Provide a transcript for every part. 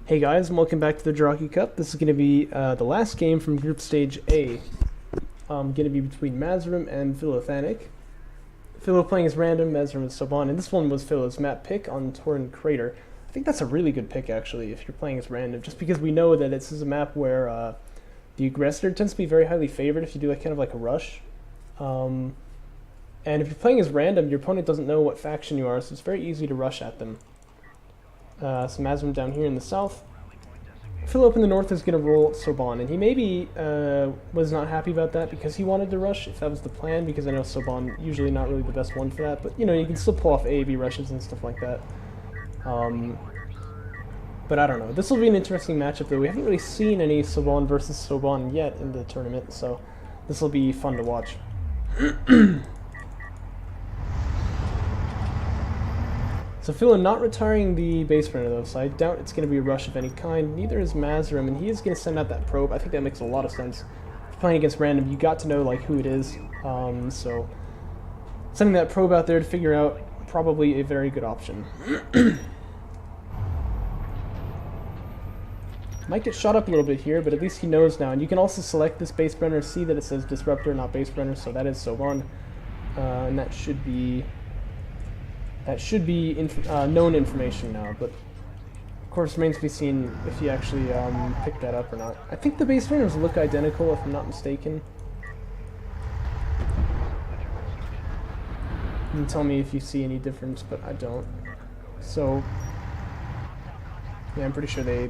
Hey guys, and welcome back to the Jaraci Cup. This is going to be the last game from Group Stage A. Going to be between Mazrym and Philothanic. Philo playing as random, Mazrym is sub on, and this one was Philo's map pick on Torn Crater. I think that's a really good pick actually if you're playing as random, just because we know that this is a map where the aggressor tends to be very highly favored if you do like kind of like a rush. And if you're playing as random, your opponent doesn't know what faction you are, so it's very easy to rush at them. So Mazrym down here in the south. Philo up in the north is going to roll Soban, and he maybe was not happy about that because he wanted to rush, if that was the plan, because I know Soban usually not really the best one for that, but you know, you can still pull off A/B rushes and stuff like that. But I don't know. This will be an interesting matchup though. We haven't really seen any Soban versus Soban yet in the tournament, so this will be fun to watch. So Philo not retiring the base runner though, so I doubt it's going to be a rush of any kind. Neither is Mazrym, and he is going to send out that probe. I think that makes a lot of sense. If you're playing against random, you got to know like who it is. So sending that probe out there to figure out probably a very good option. Might get shot up a little bit here, but at least he knows now. And you can also select this base runner, see that it says Disruptor, not base runner, so that is Soban. And that should be known information now, but of course remains to be seen if he actually picked that up or not. I think the base runners look identical, if I'm not mistaken. You can tell me if you see any difference, but I don't. So yeah, I'm pretty sure they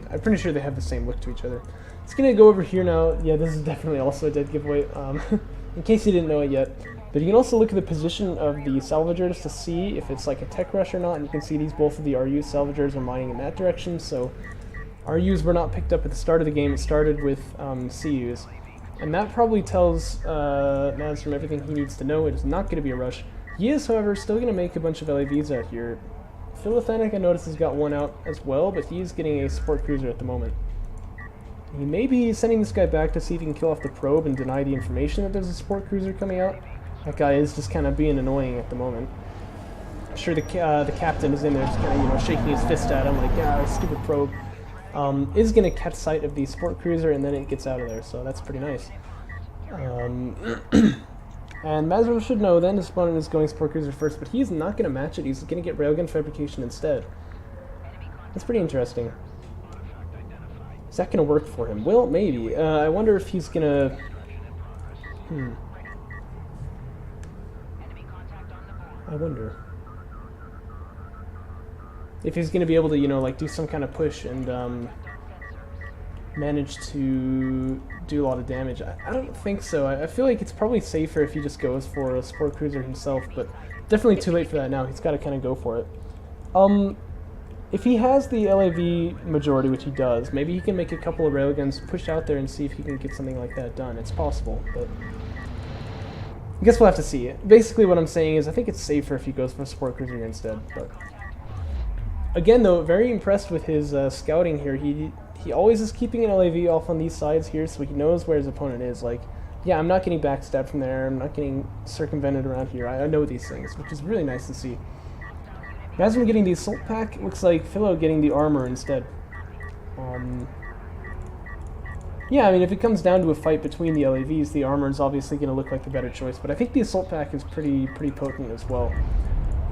have the same look to each other. It's gonna go over here now. Yeah, this is definitely also a dead giveaway. In case you didn't know it yet. But you can also look at the position of the salvagers to see if it's like a tech rush or not, and you can see both of the RU salvagers are mining in that direction, so RUs were not picked up at the start of the game. It started with CUs. And that probably tells Mazrym everything he needs to know. It is not going to be a rush. He is, however, still going to make a bunch of LAVs out here. Philothanic, I noticed, has got one out as well, but he's getting a support cruiser at the moment. He may be sending this guy back to see if he can kill off the probe and deny the information that there's a support cruiser coming out. That guy is just kind of being annoying at the moment. I'm sure the captain is in there just kind of, you know, shaking his fist at him like, yeah, stupid probe. Is going to catch sight of the support cruiser and then it gets out of there, so that's pretty nice. And Mazrym should know then his opponent is going support cruiser first, but he's not going to match it. He's going to get railgun fabrication instead. That's pretty interesting. Is that going to work for him? Well, maybe. I wonder if he's going to... I wonder if he's going to be able to, you know, like do some kind of push and manage to do a lot of damage. I don't think so. I feel like it's probably safer if he just goes for a support cruiser himself, but definitely too late for that now. He's got to kind of go for it. If he has the LAV majority, which he does, maybe he can make a couple of railguns, push out there and see if he can get something like that done. It's possible, but I guess we'll have to see. Basically what I'm saying is I think it's safer if he goes for a support cruiser instead. But again though, very impressed with his scouting here. He always is keeping an LAV off on these sides here so he knows where his opponent is. Like, yeah, I'm not getting backstabbed from there, I'm not getting circumvented around here. I know these things, which is really nice to see. Mazrym getting the assault pack, it looks like Philo getting the armor instead. Yeah, I mean, if it comes down to a fight between the LAVs, the armor is obviously going to look like the better choice, but I think the assault pack is pretty potent as well.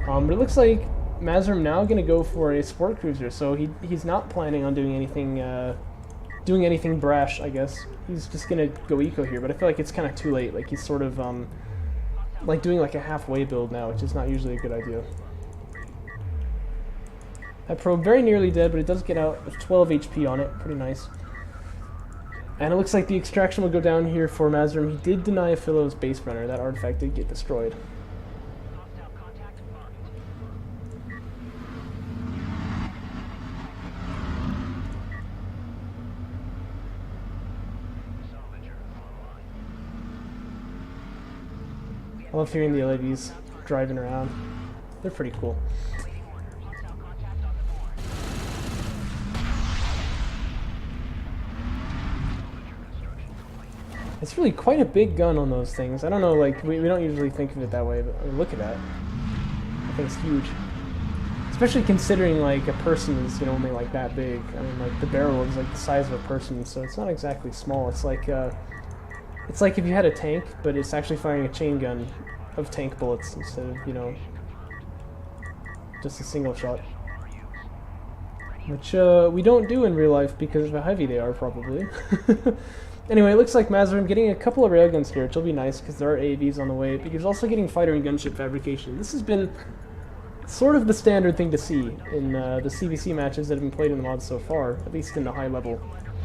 But it looks like Mazrym now going to go for a support cruiser, so he's not planning on doing anything brash, I guess. He's just going to go eco here, but I feel like it's kind of too late. Like, he's sort of like doing like a halfway build now, which is not usually a good idea. That probe very nearly dead, but it does get out with 12 HP on it. Pretty nice. And it looks like the extraction will go down here for Mazrym. He did deny Philo's base runner. That artifact did get destroyed. I love hearing the LAVs driving around. They're pretty cool. It's really quite a big gun on those things. I don't know, like, we don't usually think of it that way, but I mean, look at that. That thing's huge. It's Especially considering like a person is, you know, only like that big. I mean, like the barrel is like the size of a person, so it's not exactly small. It's like if you had a tank, but it's actually firing a chain gun of tank bullets instead of, you know, just a single shot. Which we don't do in real life because of how heavy they are, probably. Anyway, it looks like Mazrym getting a couple of railguns here, which will be nice because there are AAVs on the way, but he's also getting fighter and gunship fabrication. This has been sort of the standard thing to see in the CVC matches that have been played in the mod so far, at least in the high level.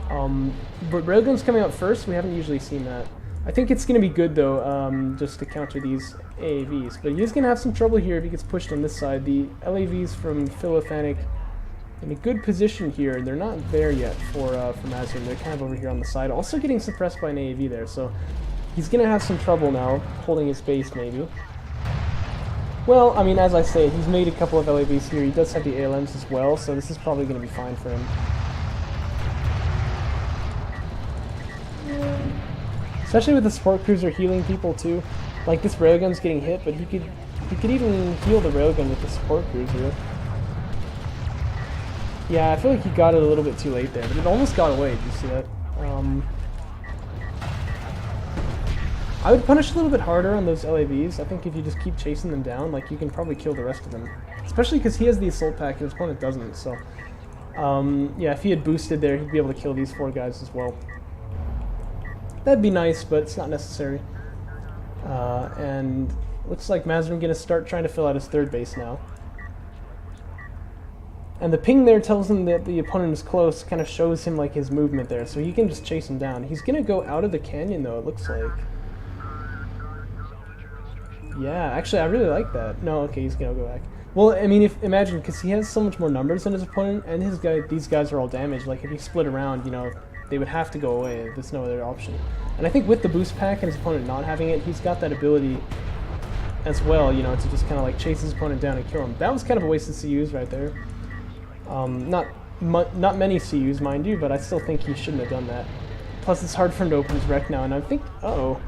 But railguns coming out first, we haven't usually seen that. I think it's going to be good though, just to counter these AAVs, but he's going to have some trouble here if he gets pushed on this side. The LAVs from Philothanic in a good position here, and they're not there yet for Mazrym. They're kind of over here on the side, also getting suppressed by an AAV there, so he's going to have some trouble now holding his base maybe. Well, I mean, as I say, he's made a couple of LAVs here. He does have the ALMs as well, so this is probably going to be fine for him. Especially with the support cruiser healing people too. Like, this railgun's getting hit, but he could even heal the railgun with the support cruiser. Yeah, I feel like he got it a little bit too late there, but it almost got away. Did you see that? I would punish a little bit harder on those LAVs. I think if you just keep chasing them down, like, you can probably kill the rest of them. Especially because he has the assault pack and his opponent doesn't, so... yeah, if he had boosted there, he'd be able to kill these 4 guys as well. That'd be nice, but it's not necessary. And looks like Mazrym gonna start trying to fill out his 3rd base now. And the ping there tells him that the opponent is close, kind of shows him like his movement there, so he can just chase him down. He's gonna go out of the canyon though, it looks like. Yeah, actually I really like that. No, okay, he's gonna go back. Well, I mean, imagine, because he has so much more numbers than his opponent, and these guys are all damaged. Like, if he split around, you know, they would have to go away. There's no other option. And I think with the boost pack and his opponent not having it, he's got that ability as well, you know, to just kind of like chase his opponent down and kill him. That was kind of a waste of CUs right there. Not many CUs, mind you, but I still think he shouldn't have done that. Plus, it's hard for him to open his wreck now, and I think... Uh-oh.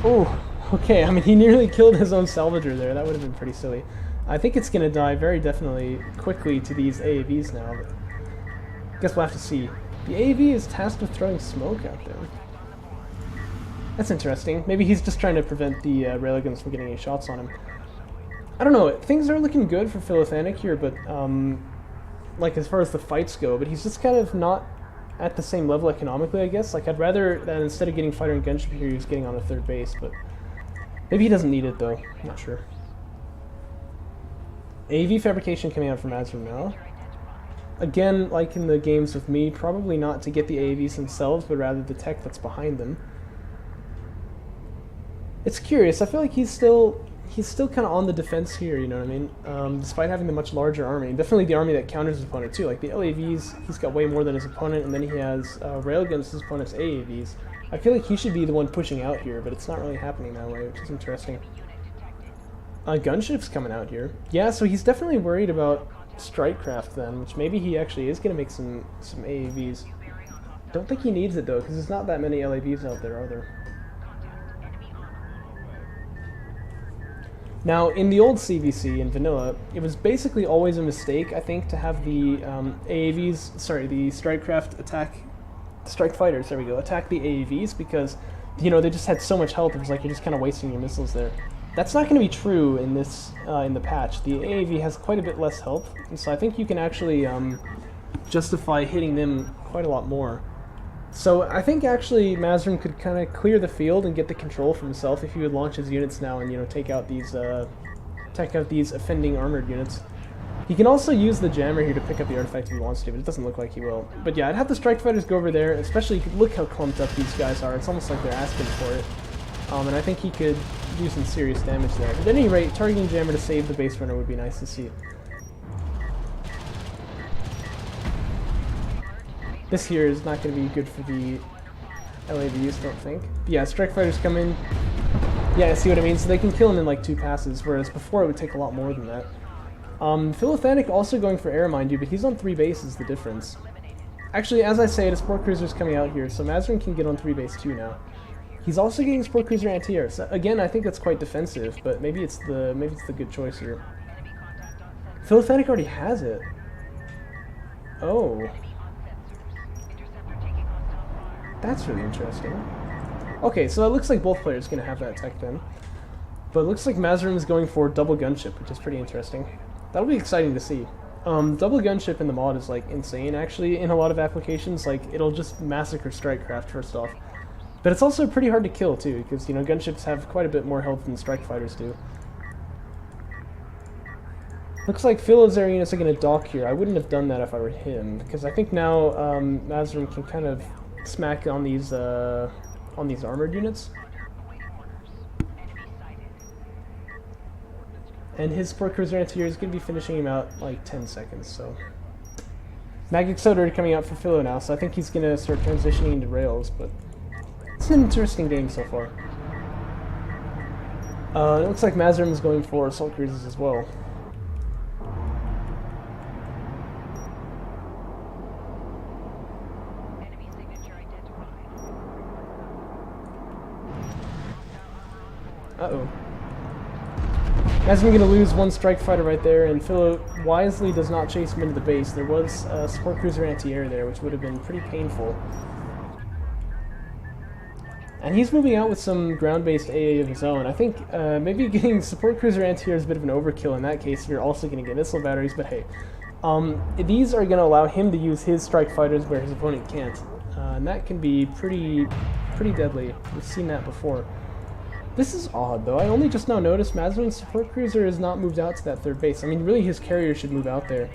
Oh, okay, I mean, he nearly killed his own salvager there. That would have been pretty silly. I think it's going to die very definitely quickly to these AAVs now, but I guess we'll have to see. The AAV is tasked with throwing smoke out there. That's interesting. Maybe he's just trying to prevent the railguns from getting any shots on him. I don't know, things are looking good for Philothanic here, but, like, as far as the fights go, but he's just kind of not at the same level economically, I guess. Like, I'd rather that instead of getting fighter and gunship here, he's getting on a 3rd base, but maybe he doesn't need it, though. I'm not sure. AV fabrication coming out from Mazrym now. Again, like in the games with me, probably not to get the AAVs themselves, but rather the tech that's behind them. It's curious, I feel like he's still kind of on the defense here, you know what I mean? Despite having the much larger army. Definitely the army that counters his opponent too. Like the LAVs, he's got way more than his opponent, and then he has railguns his opponent's AAVs. I feel like he should be the one pushing out here, but it's not really happening that way, which is interesting. Gunship's coming out here. Yeah, so he's definitely worried about Strikecraft then, which maybe he actually is going to make some AAVs. Don't think he needs it though, because there's not that many LAVs out there, are there? Now, in the old CVC, in vanilla, it was basically always a mistake, I think, to have the AAVs, sorry, the Strikecraft attack, Strike Fighters, there we go, attack the AAVs, because, you know, they just had so much health, it was like you're just kind of wasting your missiles there. That's not going to be true in this, in the patch. The AAV has quite a bit less health, and so I think you can actually justify hitting them quite a lot more. So I think actually Mazrym could kind of clear the field and get the control for himself if he would launch his units now and, you know, take out these offending armored units. He can also use the jammer here to pick up the artifact if he wants to, but it doesn't look like he will. But yeah, I'd have the strike fighters go over there, especially look how clumped up these guys are. It's almost like they're asking for it. And I think he could do some serious damage there. At any rate, targeting jammer to save the base runner would be nice to see. This here is not going to be good for the LAVs, don't think. But yeah, strike fighters come in. Yeah, I see what I mean. So they can kill him in like 2 passes, whereas before it would take a lot more than that. Philothanic also going for air, mind you, but he's on 3 bases, the difference. Actually, as I say, the support cruiser's coming out here, so Mazrym can get on 3 base too now. He's also getting Sport Cruiser anti-air. So again, I think that's quite defensive, but maybe it's the good choice here. Philothanic already has it. Oh. That's really interesting. Okay, so it looks like both players are going to have that tech then. But it looks like Mazrym is going for double gunship, which is pretty interesting. That'll be exciting to see. Double gunship in the mod is like insane actually in a lot of applications. Like it'll just massacre strike craft first off. But it's also pretty hard to kill too, because you know gunships have quite a bit more health than strike fighters do. Looks like Philo's air units are going to dock here. I wouldn't have done that if I were him, because I think now Mazrym can kind of smack on these armored units. And his Sport Cruiser anti-air is going to be finishing him out like 10 seconds, so... Magic Soda coming out for Philo now, so I think he's going to start transitioning into rails, but... It's an interesting game so far. It looks like Mazrym is going for assault cruisers as well. Uh-oh. Mazrym going to lose one strike fighter right there, and Philo wisely does not chase him into the base. There was a Sport Cruiser anti-air there, which would have been pretty painful. And he's moving out with some ground-based AA of his own. I think maybe getting Support Cruiser anti-air is a bit of an overkill in that case if you're also going to get missile batteries, but hey. These are going to allow him to use his strike fighters where his opponent can't. And that can be pretty deadly. We've seen that before. This is odd, though. I only just now noticed Mazrym's Support Cruiser is not moved out to that third base. I mean, really, his carrier should move out there.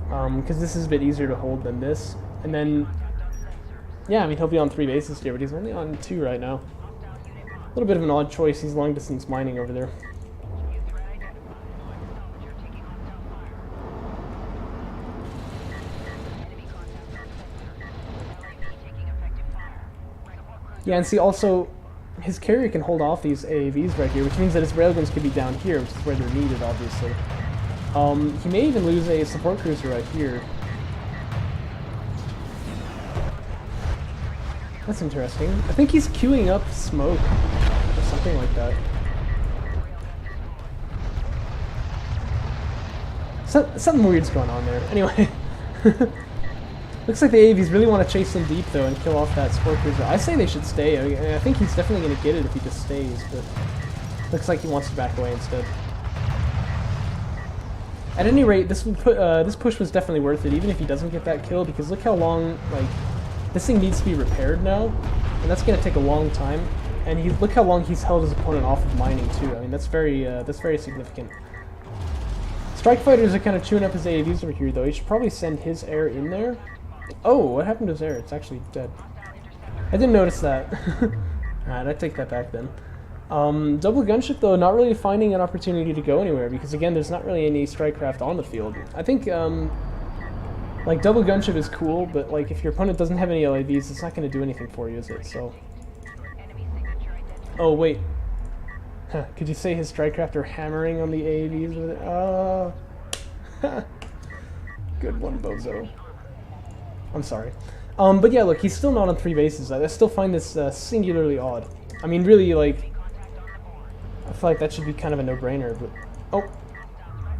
Because this is a bit easier to hold than this. And then... Yeah, I mean, he'll be on 3 bases here, but he's only on 2 right now. A little bit of an odd choice. He's long-distance mining over there. Yeah, and see, also... his carrier can hold off these AAVs right here, which means that his railguns could be down here, which is where they're needed, obviously. He may even lose a support cruiser right here. That's interesting. I think he's queuing up smoke, or something like that. Something weird's going on there. Anyway. Looks like the AAVs really want to chase him deep, though, and kill off that Sport Cruiser. I say they should stay. I think he's definitely going to get it if he just stays, but looks like he wants to back away instead. At any rate, this push was definitely worth it, even if he doesn't get that kill, because look how long, like, this thing needs to be repaired now, and that's going to take a long time. And look how long he's held his opponent off of mining, too. I mean, that's very significant. Strike fighters are kind of chewing up his AAVs over here, though. He should probably send his air in there. Oh, what happened to his air? It's actually dead. I didn't notice that. Alright, I take that back then. Double gunship, though, not really finding an opportunity to go anywhere, because again, there's not really any strike craft on the field. I think, like, double gunship is cool, but, like, if your opponent doesn't have any LAVs, it's not going to do anything for you, is it? So... Oh, wait. Huh, could you say his strike craft are hammering on the AAVs with it? Oh. Good one, Bozo. I'm sorry. But yeah, look, he's still not on 3 bases. I still find this singularly odd. I mean, really, like, I feel like that should be kind of a no-brainer, but... Oh!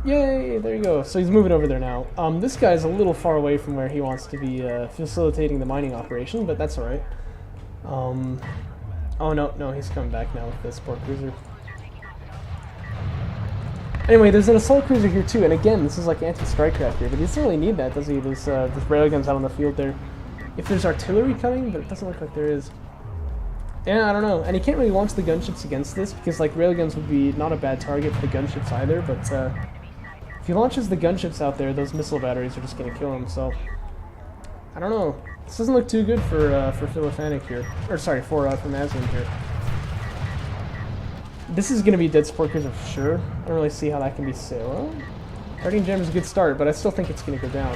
Yay! There you go. So he's moving over there now. This guy's a little far away from where he wants to be facilitating the mining operation, but that's alright. Oh, no, he's coming back now with the Sport Cruiser. Anyway, there's an assault cruiser here too, and again, this is like anti-strike craft here, but he doesn't really need that, does he? There's railguns out on the field there. If there's artillery coming, but it doesn't look like there is. Yeah, I don't know. And he can't really launch the gunships against this, because like railguns would be not a bad target for the gunships either, but if he launches the gunships out there, those missile batteries are just going to kill him, so... I don't know. This doesn't look too good for Philothanic here. Or sorry, for Mazrym here. This is going to be dead Sport Cruiser for sure. I don't really see how that can be saved. Well, Guardian Gem is a good start, but I still think it's going to go down.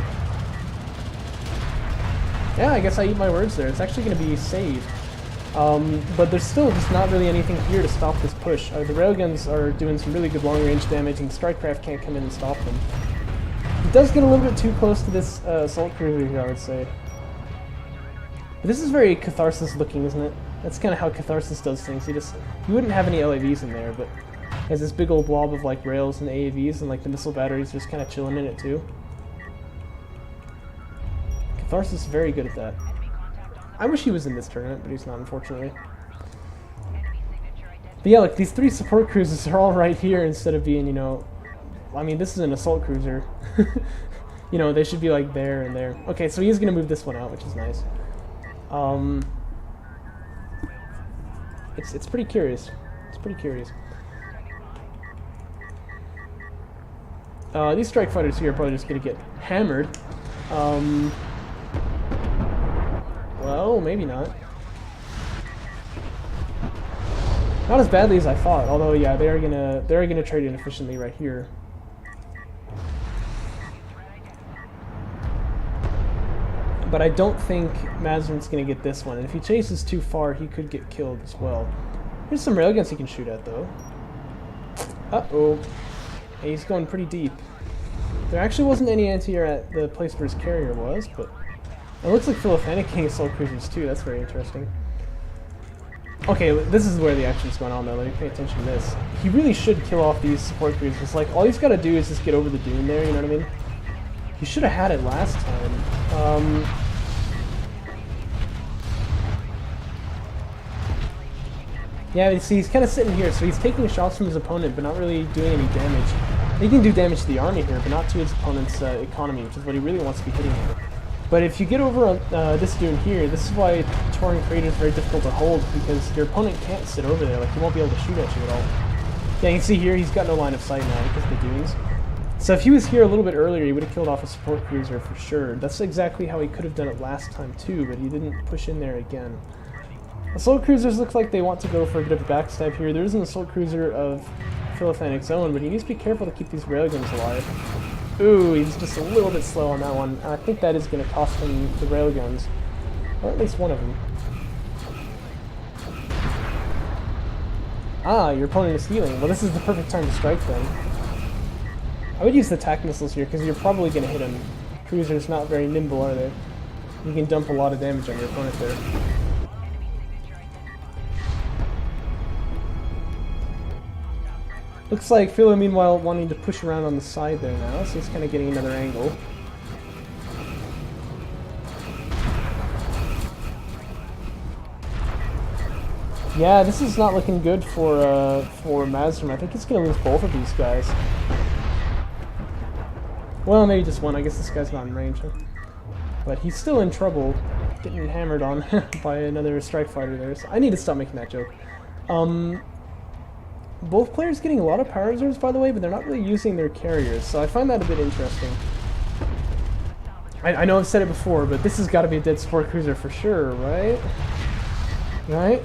Yeah, I guess I eat my words there. It's actually going to be saved. But there's still just not really anything here to stop this push. The railguns are doing some really good long-range damage, and Strikecraft can't come in and stop them. It does get a little bit too close to this assault cruiser here, I would say. But this is very catharsis looking, isn't it? That's kind of how Catharsis does things. You wouldn't have any LAVs in there, but he has this big old blob of like rails and AAVs, and like the missile batteries just kind of chilling in it too. Catharsis is very good at that. I wish he was in this tournament, but he's not, unfortunately. But yeah, like these 3 support cruisers are all right here instead of being, you know, I mean, this is an assault cruiser. You know, they should be like there and there. Okay, so he's gonna move this one out, which is nice. It's pretty curious. It's pretty curious. These strike fighters here are probably just gonna get hammered. Well, maybe not. Not as badly as I thought. Although, yeah, they're gonna trade inefficiently right here. But I don't think Mazrym's going to get this one. And if he chases too far, he could get killed as well. Here's some railguns he can shoot at, though. Uh-oh. Hey, he's going pretty deep. There actually wasn't any anti-air at the place where his carrier was, but it looks like Philothanic getting assault cruisers, too. That's very interesting. Okay, this is where the action's going on, though. Let me pay attention to this. He really should kill off these support cruisers. Like, all he's got to do is just get over the dune there, you know what I mean? He should have had it last time. Yeah, you see, he's kind of sitting here, so he's taking shots from his opponent, but not really doing any damage. He can do damage to the army here, but not to his opponent's economy, which is what he really wants to be hitting here. But if you get over this dune here, this is why Touring Crater is very difficult to hold, because your opponent can't sit over there, like he won't be able to shoot at you at all. Yeah, you can see here, he's got no line of sight now because of the dunes. So if he was here a little bit earlier, he would have killed off a support cruiser for sure. That's exactly how he could have done it last time too, but he didn't push in there again. Assault cruisers look like they want to go for a bit of a backstab here. There is an assault cruiser of Philothanic's own, but he needs to be careful to keep these railguns alive. Ooh, he's just a little bit slow on that one. I think that is going to cost him the railguns, or at least one of them. Ah, your opponent is healing. Well, this is the perfect time to strike then. I would use the attack missiles here, because you're probably going to hit him. Cruisers not very nimble, are they? You can dump a lot of damage on your opponent there. Looks like Philo, meanwhile, wanting to push around on the side there now, so he's kind of getting another angle. Yeah, this is not looking good for Mazrym. I think he's going to lose both of these guys. Well, maybe just one. I guess this guy's not in range, huh? But he's still in trouble, getting hammered on by another strike fighter there. So I need to stop making that joke. Both players getting a lot of power reserves, by the way, but they're not really using their carriers, so I find that a bit interesting. I know I've said it before, but this has got to be a dead support cruiser for sure, right? Right?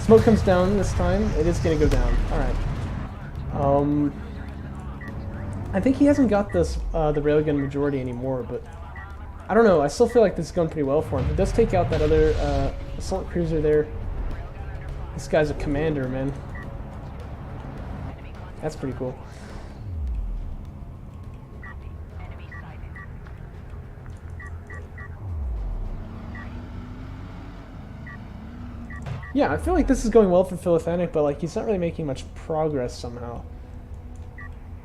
Smoke comes down this time. It is going to go down. Alright. I think he hasn't got this the railgun majority anymore, but I don't know. I still feel like this is going pretty well for him. He does take out that other assault cruiser there. This guy's a commander, man. That's pretty cool. Yeah, I feel like this is going well for Philothanic, but like he's not really making much progress somehow.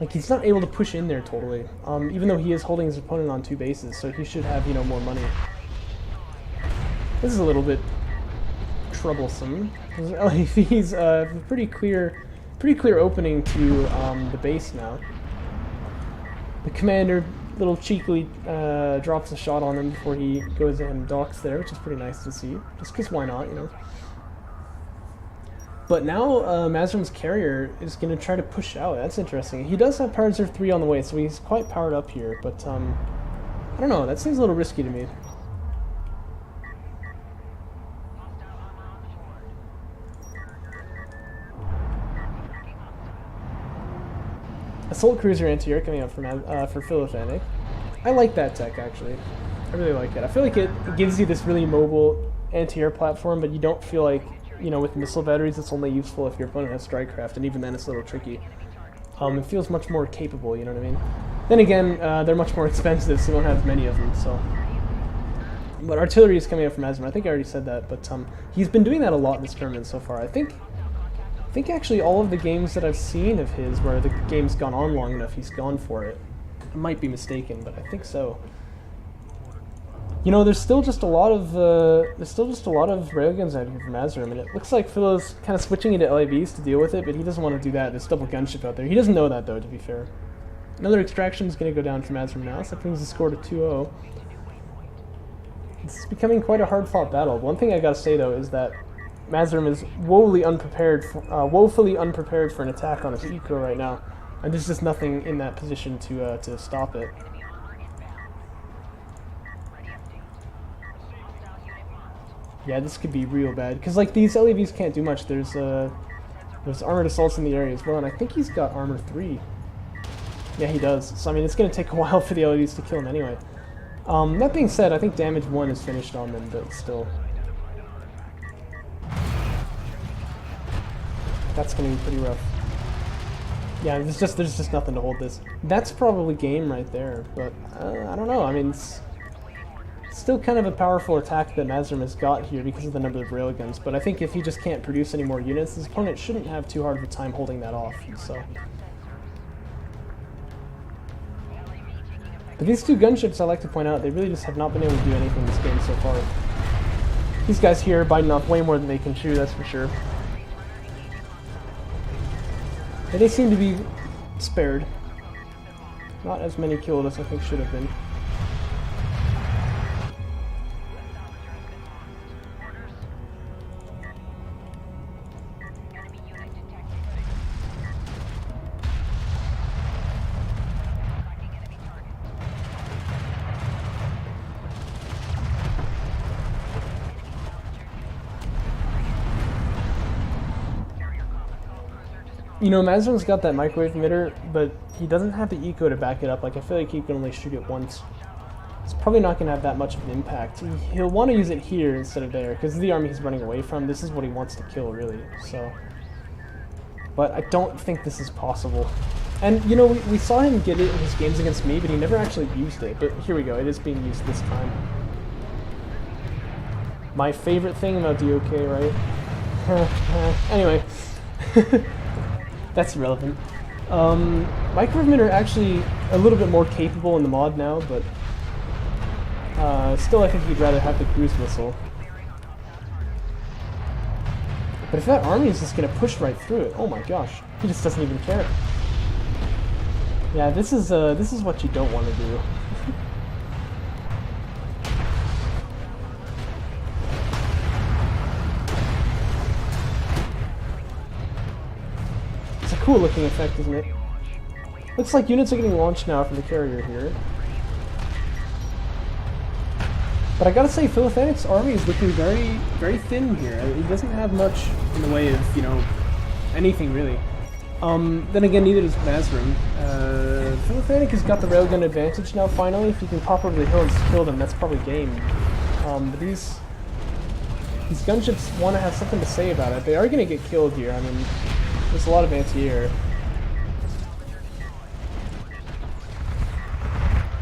Like he's not able to push in there totally, even though he is holding his opponent on 2 bases, so he should have, you know, more money. This is a little bit troublesome. He's pretty clear opening to the base now. The commander little cheekily drops a shot on him before he goes and docks there, which is pretty nice to see. Just because why not, you know? But now Mazrym's carrier is going to try to push out. That's interesting. He does have Power Reserve 3 on the way, so he's quite powered up here. But I don't know. That seems a little risky to me. Assault Cruiser anti-air coming up for Philothanic. I like that tech, actually. I really like it. I feel like it gives you this really mobile anti-air platform, but you don't feel like, you know, with missile batteries, it's only useful if your opponent has strike craft, and even then it's a little tricky. It feels much more capable, you know what I mean? Then again, they're much more expensive, so you don't have many of them, so... But artillery is coming up from Mazrym. I think I already said that, but he's been doing that a lot in this tournament so far. I think actually all of the games that I've seen of his, where the game's gone on long enough, he's gone for it. I might be mistaken, but I think so. You know, there's still just a lot of railguns out here from Mazrym, and it looks like Philo's kind of switching into LAVs to deal with it, but he doesn't want to do that. There's double gunship out there. He doesn't know that, though, to be fair. Another extraction is going to go down for Mazrym now, so that brings the score to 2-0. It's becoming quite a hard-fought battle. One thing I gotta say, though, is that Mazrym is woefully unprepared for an attack on his eco right now, and there's just nothing in that position to stop it. Yeah, this could be real bad, because like these LAVs can't do much. There's armored assaults in the area as well, and I think he's got armor 3. Yeah, he does. So I mean, it's going to take a while for the LAVs to kill him anyway. That being said, I think damage 1 is finished on them, but still. That's going to be pretty rough. Yeah, there's just nothing to hold this. That's probably game right there, but I don't know. I mean, it's still kind of a powerful attack that Mazrym has got here because of the number of railguns, but I think if he just can't produce any more units, his opponent shouldn't have too hard of a time holding that off, so. But these two gunships, I like to point out, they really just have not been able to do anything in this game so far. These guys here are biting off way more than they can chew, that's for sure. But they seem to be spared. Not as many killed as I think should have been. You know, Mazrym's got that microwave emitter, but he doesn't have the eco to back it up. Like, I feel like he can only shoot it once. It's probably not going to have that much of an impact. He'll want to use it here instead of there, because the army he's running away from, this is what he wants to kill, really. So, but I don't think this is possible. And, you know, we saw him get it in his games against me, but he never actually used it. But here we go, it is being used this time. My favorite thing about DOK, right? Anyway. That's irrelevant. Microwave emitter are actually a little bit more capable in the mod now, but still I think you'd rather have the cruise missile. But if that army is just going to push right through it, oh my gosh, he just doesn't even care. Yeah, this is what you don't want to do. Cool looking effect, isn't it? Looks like units are getting launched now from the carrier here. But I gotta say, Philothanic's army is looking very, very thin here. He doesn't have much in the way of, you know, anything really. Then again, neither does Mazrym. Philothanic has got the railgun advantage now, finally. If you can pop over the hill and just kill them, that's probably game. But these gunships want to have something to say about it. They are gonna get killed here. I mean, there's a lot of anti-air.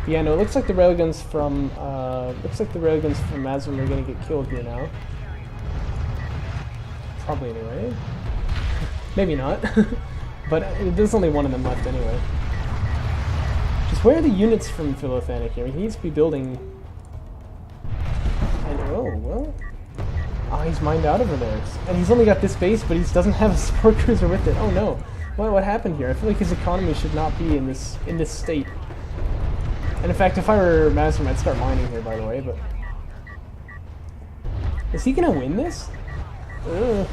Yeah, no, it looks like the railguns from Mazrym are gonna get killed here now. Probably anyway. Maybe not. But there's only one of them left anyway. Just where are the units from Philothanic here? He needs to be building. And oh well. Ah, he's mined out over there. And he's only got this base, but he doesn't have a support cruiser with it. Oh no. What happened here? I feel like his economy should not be in this state. And in fact, if I were Mazrym, I'd start mining here, by the way, but... Is he gonna win this? Ugh.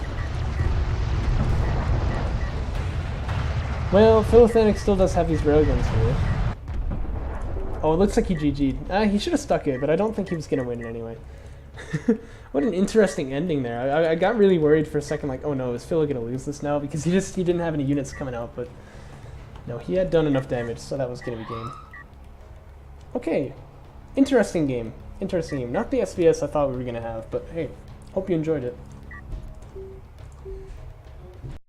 Well, Philothanic still does have these railguns here. Oh, it looks like he GG'd. He should have stuck it, but I don't think he was gonna win it anyway. What an interesting ending there. I got really worried for a second, like, oh no, is Philo gonna lose this now? Because he didn't have any units coming out, but no, he had done enough damage, so that was gonna be game. Okay, interesting game. Not the SVS I thought we were gonna have, but hey, hope you enjoyed it.